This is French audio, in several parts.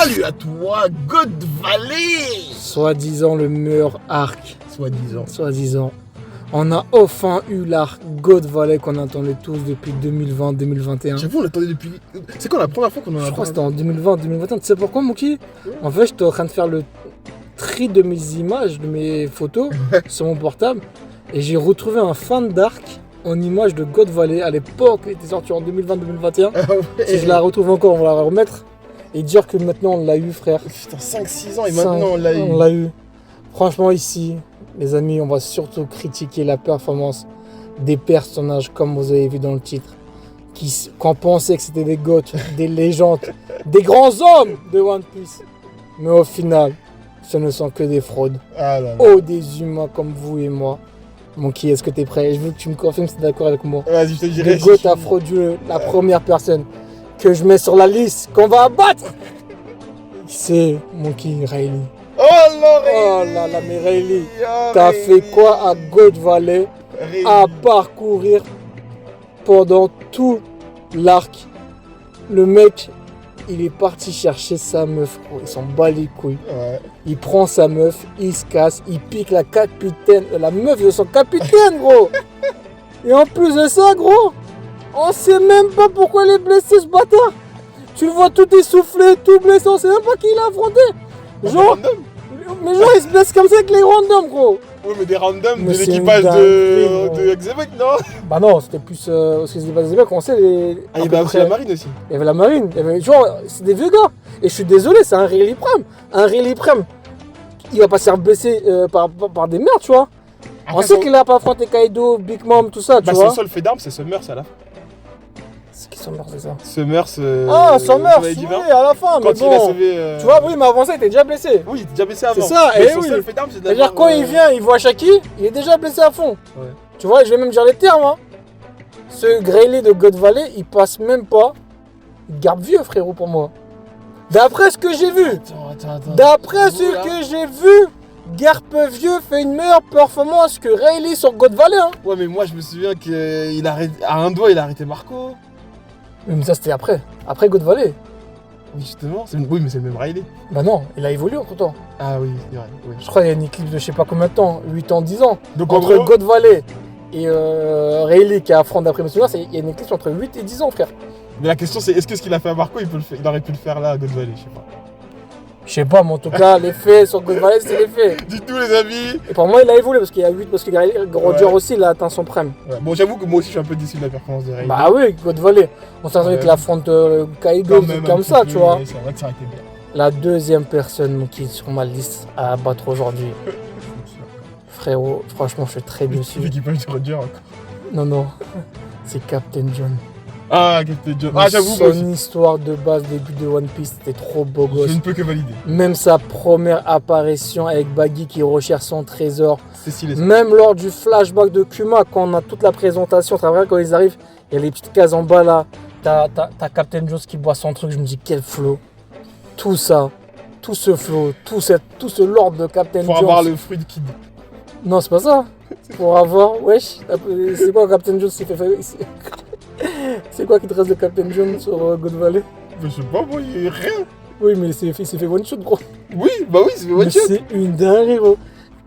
Salut à toi, God Valley. Soi-disant le meilleur arc. Soi-disant. On a enfin eu l'arc God Valley qu'on attendait tous depuis 2020-2021. J'avoue, on l'attendait depuis... C'est quand la première fois qu'on en a Je crois que parlé? c'était en 2020-2021. Tu sais pourquoi, Mookie? En fait, j'étais en train de faire le tri de mes images, de mes photos sur mon portable. Et j'ai retrouvé un fan d'arc en image de God Valley. À l'époque, il était sorti en 2020-2021. Ah ouais. Si je la retrouve encore, on va la remettre. Et dire que maintenant, on l'a eu, frère. Putain, 5-6 ans et maintenant on l'a eu. On l'a eu. Franchement, ici, les amis, on va surtout critiquer la performance des personnages, comme vous avez vu dans le titre, qu'on pensait que c'était des goths, des légendes, des grands hommes de One Piece. Mais au final, ce ne sont que des fraudes. Ah là là. Oh, des humains comme vous et moi. Monkey, est-ce que tu es prêt? Je veux que tu me confirmes si tu es d'accord avec moi. Vas-y, je te dirai. Les goths à frauduleux, la première personne que je mets sur la liste qu'on va abattre, c'est Monkey Riley. Oh là Oh là là, mais Riley, t'as fait quoi à God Valley à parcourir pendant tout l'arc? Le mec, il est parti chercher sa meuf, gros. Il s'en bat les couilles. Ouais. Il prend sa meuf, il se casse, il pique la capitaine, la meuf de son capitaine, gros. Et en plus de ça, gros, on sait même pas pourquoi il est blessé, ce bâtard. Tu le vois tout essoufflé, tout blessé, on sait même pas qui il a affronté. Genre, mais genre, il se blesse comme ça avec les randoms, gros. Oui, mais des randoms Mais de c'est l'équipage une dinguerie, de Xebec, non? Bah non, c'était plus. Parce que c'est pas des mecs, on sait les. Ah, il y avait aussi la marine aussi. Il y avait la marine, il y avait, genre, c'est des vieux gars. Et je suis désolé, c'est un Riley Prime. Un Riley Prime, il va pas se faire blesser par des merdes, tu vois. On Après, sait qu'il a pas affronté Kaido, Big Mom, tout ça, tu Bah, vois. son seul fait d'armes, c'est Summers à la fin. C'est qui sont morts, c'est ça? Summers. Ah, Summers, Chevalier oui, divin. à la fin, mais Quand il a bon. sauvé. Tu vois, oui, mais avant ça, il était déjà blessé. Oui, il était déjà blessé avant. C'est ça, Mais et son oui. seul fait d'armes, c'est C'est-à-dire, d'avoir, quand il vient, il voit Shaki, il est déjà blessé à fond. Ouais. Tu vois, je vais même dire les termes, hein. Ce Riley de God Valley, il passe même pas garde vieux, frérot, pour moi. D'après ce que j'ai vu, Attends. d'après ce Voilà. que j'ai vu, Garpe Vieux fait une meilleure performance que Riley sur God Valley, hein. Ouais, mais moi je me souviens qu'il arrête à un doigt, il a arrêté Marco. Mais ça, c'était après God Valley. Oui, justement. Oui, mais c'est le même Riley. Bah non, il a évolué entre temps. Ah oui, c'est vrai. Oui. Je crois qu'il y a une éclipse de je sais pas combien de temps, 8 ans, 10 ans. Donc en Entre gros, God Valley et Riley qui affronte d'après mes souvenirs, il y a une éclipse entre 8 et 10 ans, frère. mais la question c'est est-ce que ce qu'il a fait à Marco, il aurait pu le faire là à God Valley, je sais pas. Je sais pas, mais en tout cas, les faits sur God Valley, c'est les faits. Dites-nous les amis. Et pour moi, il a évolué parce qu'il y a 8, parce que Roger Ouais. aussi, il a atteint son prime. Ouais. Bon, j'avoue que moi aussi je suis un peu déçu de la performance de Riley. Bah oui, God Valley. On s'attendait Ouais. qu'il affronte Kaido, Quand même, comme un ça, petit tu peu, vois. mais c'est vrai que ça aurait été bien. La deuxième personne qui est sur ma liste à abattre aujourd'hui. Frérot, franchement, je suis très déçu. L'équipage de Roger encore. Non, c'est Captain John. Ah, Captain John. Ah, j'avoue, moi aussi. Son histoire de base, début de One Piece, c'était trop beau Je gosse. ne peux que valider. Même sa première apparition avec Baggy qui recherche son trésor. C'est stylé ça. Même lors du flashback de Kuma, quand on a toute la présentation, tu vois, quand ils arrivent, il y a les petites cases en bas là. T'as Captain Jones qui boit son truc, je me dis quel flow. Tout ça, tout ce flow, tout ce lord de Captain Pour Jones. avoir le fruit de Kid. Non, c'est pas ça. Pour avoir, wesh, c'est quoi Captain Jones qui fait. C'est quoi qui te reste de Captain Jones sur God Valley? Je sais pas, moi, il y a rien. Oui, mais il s'est fait one shot, gros. Oui, bah oui, c'est Mais one shot. c'est une dinguerie, gros.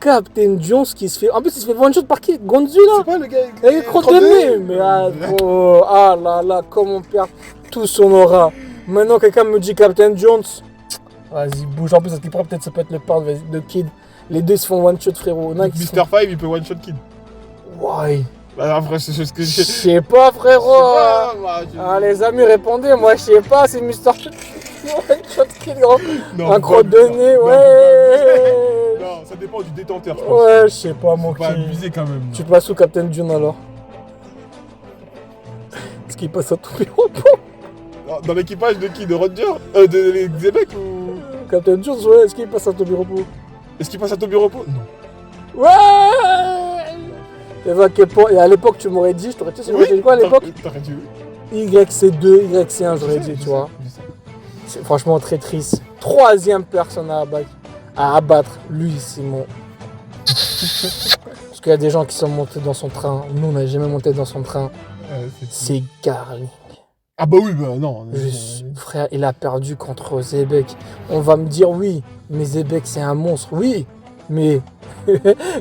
Captain Jones qui se fait. En plus, il se fait one shot par qui? Gonzu là? C'est pas le gars Il est crotte de nez. Mais ah, gros, ah là là, comment on perd tout son aura. Maintenant, quelqu'un me dit Captain Jones. Vas-y, bouge. En plus, ça peut-être ça peut être le père de Kid. Les deux ils se font one shot, frérot. Il y en a qui se Mr. 5, il peut one shot Kid. font- Ouais. Bah après, c'est ce que Je j'ai. sais pas, Je frérot. sais pas, moi, je- Ah, les amis, répondez. Moi, je sais pas, c'est Mr. One shot Kid, gros. Non, Un crotte de non, nez, non, ouais. Non, ça dépend du détenteur, je pense. Ouais, je sais pas, mon Faut pas cul. abuser quand même. Tu passes où Captain John alors? Est-ce qu'il passe à tous les repos? Dans l'équipage de qui? De Roger De Xebec ou. Captain Jones, ouais, est-ce qu'il passe à tous les repos? Est-ce qu'il passe à Toby Repos? Non. Ouais! Et à quel point, et à l'époque, tu m'aurais dit, je t'aurais dit, j'aurais dit quoi à l'époque? T'aurais dit oui. YC2, YC1, j'aurais dit, Je tu sais, vois. je sais. C'est franchement très triste. Troisième personne à abattre, lui, c'est mon. Parce qu'il y a des gens qui sont montés dans son train. Nous, on n'a jamais monté dans son train. Ouais, c'est C'est Garling. Ah bah oui, bah non. Frère, il a perdu contre Zebek. On va me dire oui, mais Zebek c'est un monstre. Oui, mais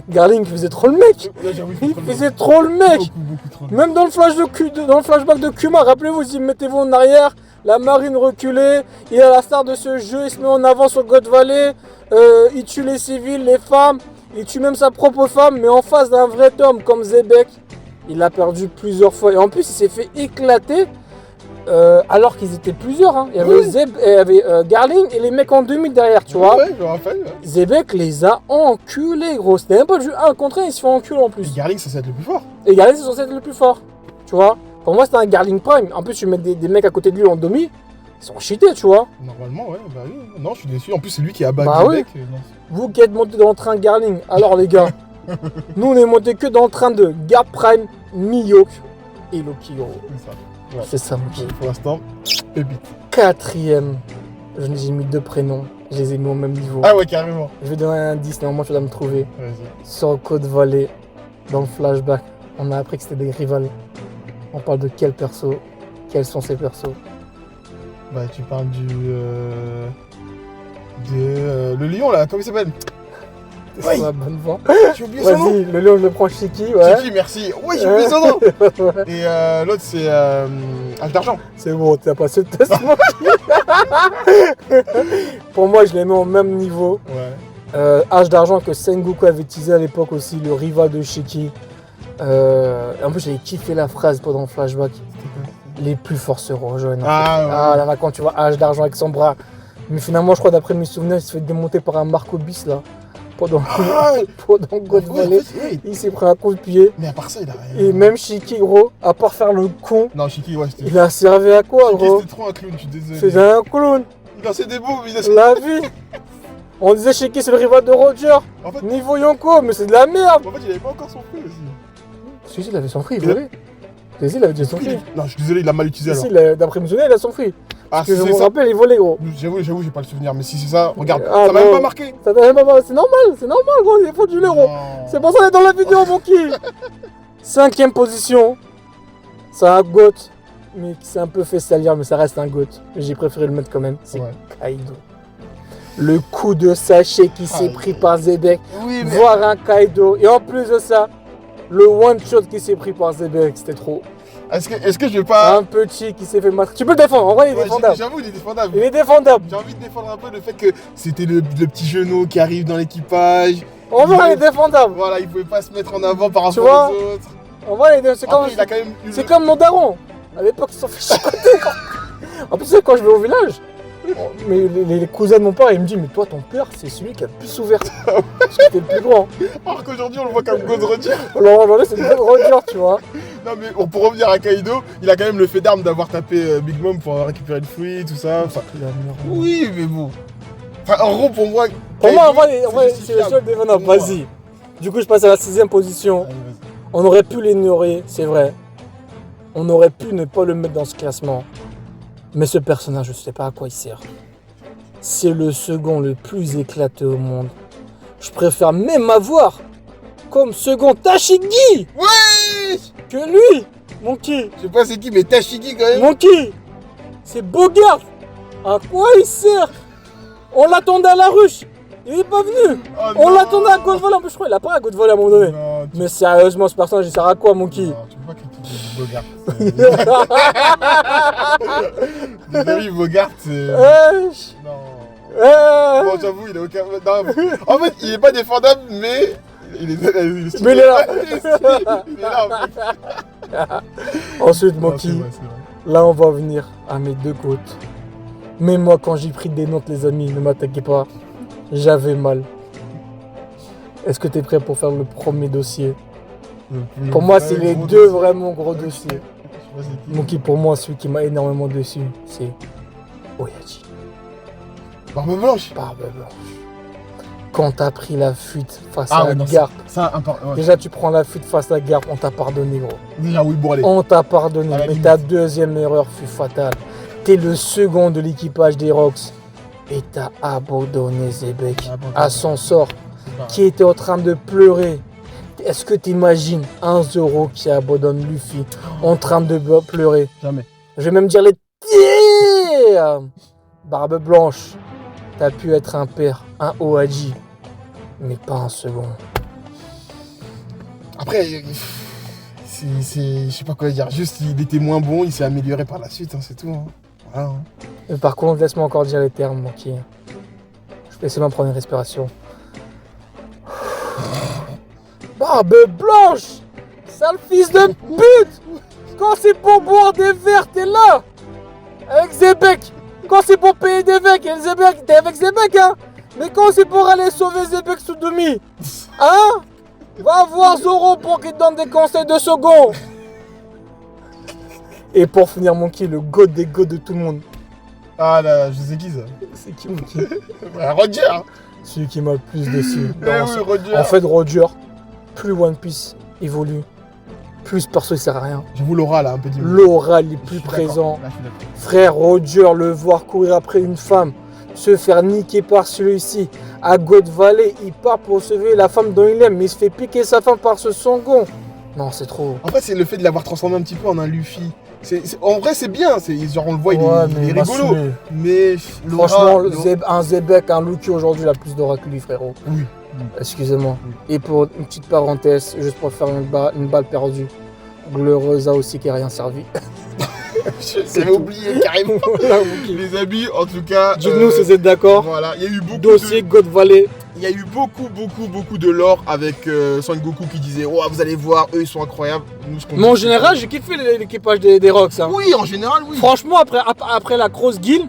Garling faisait trop le mec. Là, j'avoue, Il faisait trop le mec. Beaucoup trop. Même dans le dans le flashback de Kuma, rappelez-vous, si mettez-vous en arrière, la marine reculée, il est à la star de ce jeu, il se met en avant sur God Valley, il tue les civils, les femmes, il tue même sa propre femme, mais en face d'un vrai homme comme Zebek, il a perdu plusieurs fois. Et en plus, il s'est fait éclater alors qu'ils étaient plusieurs. Hein. Il y avait, Oui. il y avait Garling et les mecs en demi derrière, tu vois. Ouais, je me rappelle. Ouais. Zebek les a enculés, gros. C'était même pas le jeu 1 contre 1, ils se font enculer en plus. Garling, ça être le plus fort. Et Garling, c'est censé être le plus fort. Tu vois. Pour moi, c'était un Garling Prime. En plus, tu mets des mecs à côté de lui en demi, ils sont cheatés, tu vois. Normalement, ouais, bah oui. Non, je suis déçu. En plus, c'est lui qui a battu Bah Zebek. Non. Vous qui êtes montés dans le train Garling, alors les gars, nous on est montés que dans le train de Gar Prime, Miyok et Loki, gros. C'est ça. Ouais. C'est ça, mon kid. Pour l'instant, pépite. Quatrième, j'ai mis 2 prénoms, je les ai mis au même niveau. Ah ouais, carrément. Je vais donner un indice, normalement tu dois me trouver. Vas-y. Sur Code Valley, dans le flashback, on a appris que c'était des rivales. On parle de quel perso? Quels sont ces persos? Bah, tu parles le lion là, comment il s'appelle? C'est Oui. sur la bonne voie. J'ai oublié son nom. Vas-y, le lion, je le prends Shiki, ouais. Kiki, merci. Oui, j'ai oublié son nom. Ouais. Et l'autre, c'est H d'argent. C'est bon, t'as passé le test, mon kid. Pour moi, je les mets au même niveau. Ouais. H d'argent que Sengoku avait teasé à l'époque aussi, le rival de Shiki. En plus, j'avais kiffé la phrase pendant le flashback. Les plus forts se rejoignent. Ah, ouais. Ah là là, quand tu vois H d'argent avec son bras. Mais finalement, je crois, d'après mes souvenirs, il se fait démonter par un Marco Bis là. Pendant God Valley. Oui. Il s'est pris un coup de pied. Mais à part ça, il a rien. Et même Shiki, gros, à part faire le con, Non, Shiki, ouais, c'était. il a servi à quoi, Shiki, gros? c'était trop un clown, je suis désolé. C'est un clown. Il a ses débours, il a La vie. On disait Shiki, c'est le rival de Roger. En fait, Niveau Yonko, mais c'est de la merde. il avait pas encore son fruit aussi. Si, il avait son free, il volait. Si, il avait déjà son free. Non, je suis désolé, il a mal utilisé Si, alors. d'après mes souvenirs, il a son free. Ah, Parce que si je c'est me ça. rappelle, il volait, gros. J'avoue, j'ai pas le souvenir, mais si c'est ça, regarde, Ah, ça m'a même non. pas marqué. Ça t'a même pas. C'est normal, gros, il faut du l'euro. Non. C'est pour ça qu'il est dans la vidéo, mon qui. 5ème position. C'est un GOAT, mais qui s'est un peu fait salir, mais ça reste un GOAT. Mais j'ai préféré le mettre quand même. C'est Ouais. Kaido. Le coup de sachet qui s'est pris par Zebek. Oui, mais. Voir un Kaido. Et en plus de ça, le one shot qui s'est pris par Zebek, c'était trop. Est-ce que je vais pas. Un petit qui s'est fait matraquer. Tu peux le défendre, en vrai, il est Ouais, défendable. j'avoue, il est défendable. Il est défendable. J'ai envie de défendre un peu le fait que c'était le petit genou qui arrive dans l'équipage. En vrai, il est défendable. Voilà, il pouvait pas se mettre en avant par Tu rapport vois, aux autres. En vrai, c'est comme, Après, il a quand même eu c'est comme mon daron. À l'époque, ils se sont fait chicoter. En plus, tu sais, quand je vais au village, mais les cousins de mon père, ils me disent, mais toi, ton père, c'est celui qui a le plus souffert. Parce que t'es le plus grand. Alors qu'aujourd'hui, on le voit comme God Roger. Alors aujourd'hui, c'est le Roger, tu vois. Non, mais pour revenir à Kaido, il a quand même le fait d'arme d'avoir tapé Big Mom pour récupérer le fruit, tout ça. Enfin, oui, mais bon. Enfin, en gros, pour moi. Pour moi, en Kaido, vrai, c'est le justifiable. seul défendable. Pour moi. Vas-y. Du coup, je passe à la 6ème position. Allez, vas-y. On aurait pu l'ignorer, c'est vrai. On aurait pu ne pas le mettre dans ce classement. Mais ce personnage, je sais pas à quoi il sert. C'est le second le plus éclaté au monde. Je préfère même avoir comme second Tashigi Ouais. que lui, mon qui. Je sais pas c'est qui, mais Tashigi quand même. Mon qui. C'est Bogart. À quoi il sert? On l'attendait à la ruche. Il est pas venu. Oh, On non. l'attendait à Godvolley. En plus, je crois qu'il a pas à Godvolley à un moment donné. Non, Mais sérieusement, ce personnage, il sert à quoi, mon qui? non, tu peux pas critiquer Bogart. Désolé, Bogart, c'est. Wesh. Non. Euh, Bon, j'avoue, il a aucun. Non, en fait, il est pas défendable, mais. Il est stylé. Mais il est là. Il est stylé. Il est là, en fait. Ensuite, mon Non, c'est qui, vrai, c'est vrai. là, on va venir à mes 2 côtes. Mais moi, quand j'ai pris des notes, les amis, ne m'attaquez pas. J'avais mal. Est-ce que tu es prêt pour faire le premier dossier? Pour moi, c'est les gros 2 dossier. vraiment gros dossiers. Je sais pas c'est qui. Mon qui, pour moi, celui qui m'a énormément déçu, c'est Oyaji. Barbe Blanche. Barbe blanche. Quand t'as pris la fuite face Ah à ouais, non, Garp, Ça, important. déjà tu prends la fuite face à Garp, on t'a pardonné, gros. Déjà, oui, bon, allez. On t'a pardonné, À la mais limite. ta 2e erreur fut fatale. T'es le second de l'équipage des Rocks et t'as abandonné Zebek à son sort, C'est pas- qui était en train de pleurer. Est-ce que t'imagines un Zoro qui abandonne Luffy en train de pleurer? Jamais. Je vais même dire les termes. Barbe Blanche, t'as pu être un père, un OAG, mais pas un second. Après, je sais pas quoi dire. Juste, il était moins bon, il s'est amélioré par la suite, hein, c'est tout. Hein. Voilà, hein. Mais par contre, laisse-moi encore dire les termes, Monkey. Je vais essayer de prendre une respiration. Barbe Blanche, sale fils de pute. Quand c'est pour boire des verres, t'es là. Avec Zebek. Quand c'est pour payer des mecs, et Zebek, t'es avec Zebek, hein. Mais quand c'est pour aller sauver Zebek sous demi, hein. Va voir Zoro pour qu'il te donne des conseils de second. Et pour finir, Monkey, le god des gods de tout le monde. Ah là, je sais qui ça. C'est qui, Monkey? Roger. Celui qui m'a le plus déçu. Eh oui, Roger. En fait, Roger, plus One Piece évolue, plus ce perso il sert à rien. J'avoue Laura là, un peu dit. Laura il est plus présent. Là, je suis d'accord. Frère Roger, le voir courir après une femme, se faire niquer par celui-ci. À God Valley, il part pour sauver la femme dont il aime, mais il se fait piquer sa femme par ce Songon. Non, c'est trop. En fait, c'est le fait de l'avoir transformé un petit peu en un Luffy. En vrai, c'est bien. Genre, on le voit, il est rigolo. m'assumer. Mais Laura, Franchement, Laura- un Zebek, un Luffy aujourd'hui, il a plus d'aura que lui, frérot. Oui. Excusez-moi. Oui. Et pour une petite parenthèse, juste pour faire une balle perdue, Gloriosa aussi qui n'a rien servi. J'avais oublié carrément. Voilà, Monkey. Les amis, en tout cas. Dites-nous si vous êtes d'accord. Voilà, il y a eu beaucoup Dossier God Valley. Il y a eu beaucoup de lore avec Son Goku qui disait oh vous allez voir, eux ils sont incroyables. Nous, ce qu'on Mais en dit, général, j'ai kiffé l'équipage des Rocks. Hein. oui, en général, oui. Franchement, après la Cross Guild,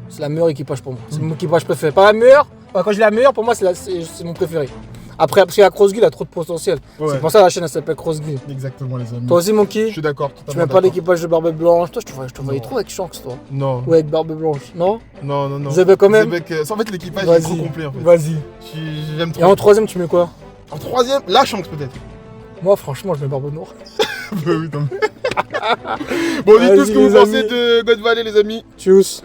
c'est la meilleure équipage pour moi. C'est mon équipage préféré. Pas la meilleure. Enfin, quand je dis la meilleure, pour moi, c'est mon préféré. Après, parce que la Cross Guild a trop de potentiel. Ouais. C'est pour ça que la chaîne elle s'appelle Cross Guild. Exactement, les amis. Toi aussi, Monkey, Je suis d'accord. tu totalement m'aimes pas d'accord. l'équipage de Barbe Blanche. Toi, je te voyais Non. trop avec Shanks, toi. Non. Ou avec Barbe Blanche, non? Non. Zebek quand même. Zebek, en fait, l'équipage est trop Vas-y, complet en fait. vas-y. J'aime Et trop. en troisième, tu mets quoi? En troisième, la chance peut-être. Moi, franchement, je mets Barbe Noire. Bah oui, non. Bon, dites-nous Vas-y, ce que vous les pensez amis. de God Valley, les amis. Tchuss.